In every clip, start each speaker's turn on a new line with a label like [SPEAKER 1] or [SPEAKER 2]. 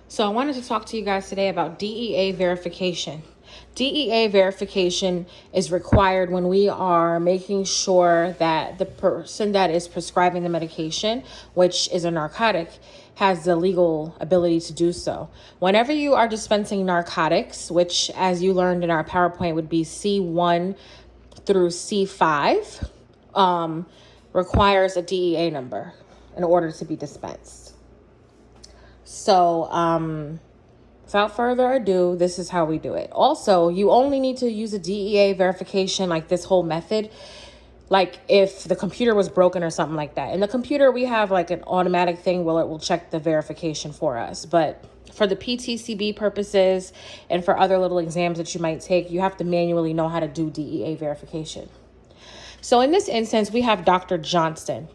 [SPEAKER 1] So I wanted to talk to you guys today about DEA verification. DEA verification is required when we are making sure that the person that is prescribing the medication, which is a narcotic, has the legal ability to do so. Whenever you are dispensing narcotics, which as you learned in our PowerPoint would be C1 through C5, requires a DEA number in order to be dispensed. So, without further ado, this is how we do it. Also, you only need to use a DEA verification, like this whole method, like if the computer was broken or something like that. In the computer, we have like an automatic thing where it will check the verification for us. But for the PTCB purposes and for other little exams that you might take, you have to manually know how to do DEA verification. So in this instance, we have Dr. Johnston.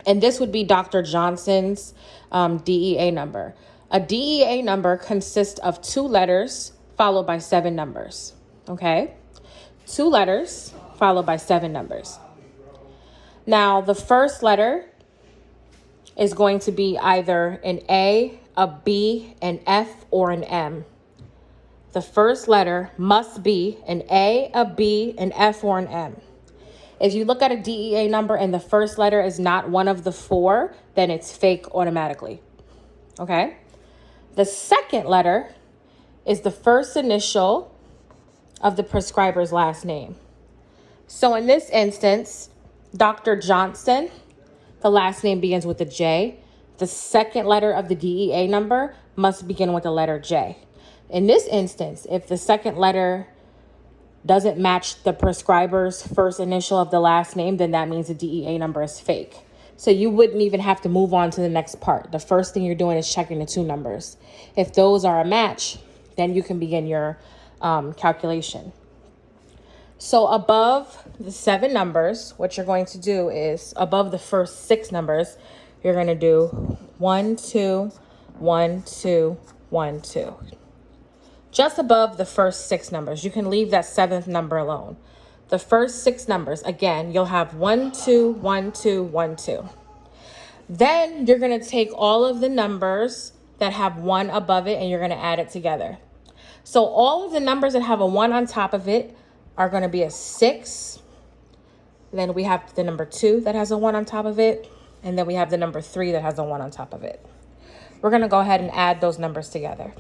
[SPEAKER 1] And this would be Dr. Johnson's DEA number. A DEA number consists of 2 letters followed by 7 numbers. Okay? 2 letters followed by 7 numbers. Now, the first letter is going to be either an A, a B, an F, or an M. The first letter must be an A, a B, an F, or an M. If you look at a DEA number and the first letter is not one of the 4, then it's fake automatically. Okay? The second letter is the first initial of the prescriber's last name. So in this instance, Dr. Johnston, the last name begins with a J. The second letter of the DEA number must begin with the letter J. In this instance, if the second letter doesn't match the prescriber's first initial of the last name, then that means the DEA number is fake. So you wouldn't even have to move on to the next part. The first thing you're doing is checking the 2 numbers. If those are a match, then you can begin your calculation. So above the 7 numbers, what you're going to do is above the first 6 numbers, you're going to do 1, 2, 1, 2, 1, 2. Just above the first 6 numbers. You can leave that 7th number alone. The first 6 numbers, again, you'll have 1, 2, 1, 2, 1, 2. Then you're going to take all of the numbers that have 1 above it and you're going to add it together. So all of the numbers that have a 1 on top of it are going to be a 6. Then we have the number 2 that has a 1 on top of it. And then we have the number 3 that has a 1 on top of it. We're going to go ahead and add those numbers together.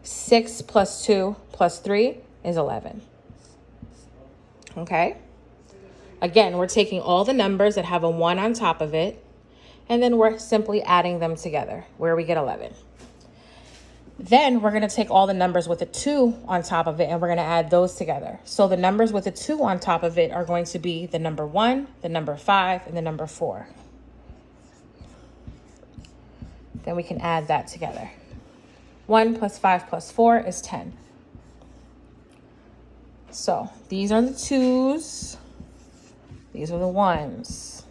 [SPEAKER 1] 6 plus 2 plus 3 is 11. Okay? Again, we're taking all the numbers that have a 1 on top of it, and then we're simply adding them together, where we get 11. Then we're going to take all the numbers with a 2 on top of it, and we're going to add those together. So the numbers with a 2 on top of it are going to be the number 1, the number 5, and the number 4. Then we can add that together. 1 plus 5 plus 4 is 10. So these are the 2s. These are the 1s.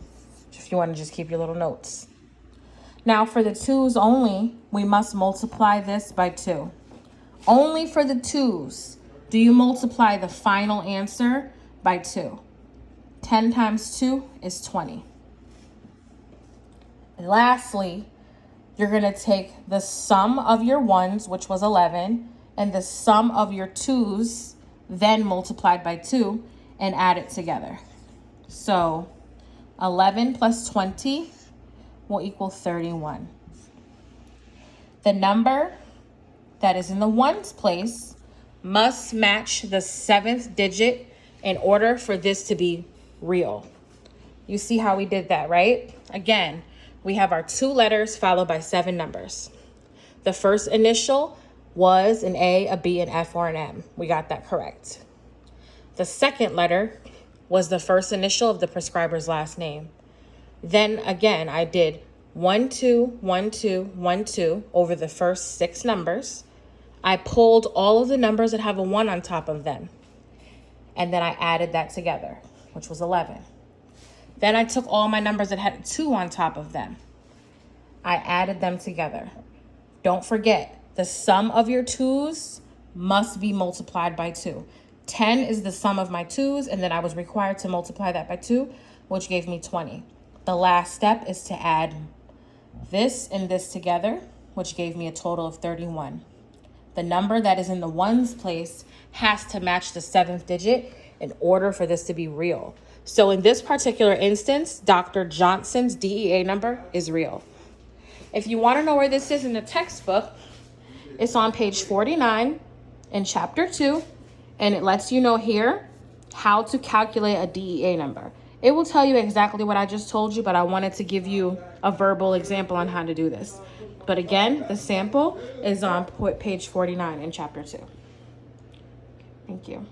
[SPEAKER 1] If you want to just keep your little notes. Now for the 2s only, we must multiply this by 2. Only for the 2s do you multiply the final answer by 2. 10 times 2 is 20. And lastly, you're going to take the sum of your 1s, which was 11, and the sum of your 2s, then multiplied by 2, and add it together. So 11 plus 20 will equal 31. The number that is in the 1s place must match the 7th digit in order for this to be real. You see how we did that, right? Again, we have our 2 letters followed by 7 numbers. The first initial was an A, a B, an F, or an M. We got that correct. The second letter was the first initial of the prescriber's last name. Then again, I did 1, 2, 1, 2, 1, 2 over the first 6 numbers. I pulled all of the numbers that have a 1 on top of them. And then I added that together, which was 11. Then I took all my numbers that had a 2 on top of them. I added them together. Don't forget, the sum of your 2s must be multiplied by 2. 10 is the sum of my 2s, and then I was required to multiply that by 2, which gave me 20. The last step is to add this and this together, which gave me a total of 31. The number that is in the ones place has to match the 7th digit in order for this to be real. So in this particular instance, Dr. Johnson's DEA number is real. If you want to know where this is in the textbook, it's on page 49 in chapter 2, and it lets you know here how to calculate a DEA number. It will tell you exactly what I just told you, but I wanted to give you a verbal example on how to do this. But again, the sample is on page 49 in chapter 2. Thank you.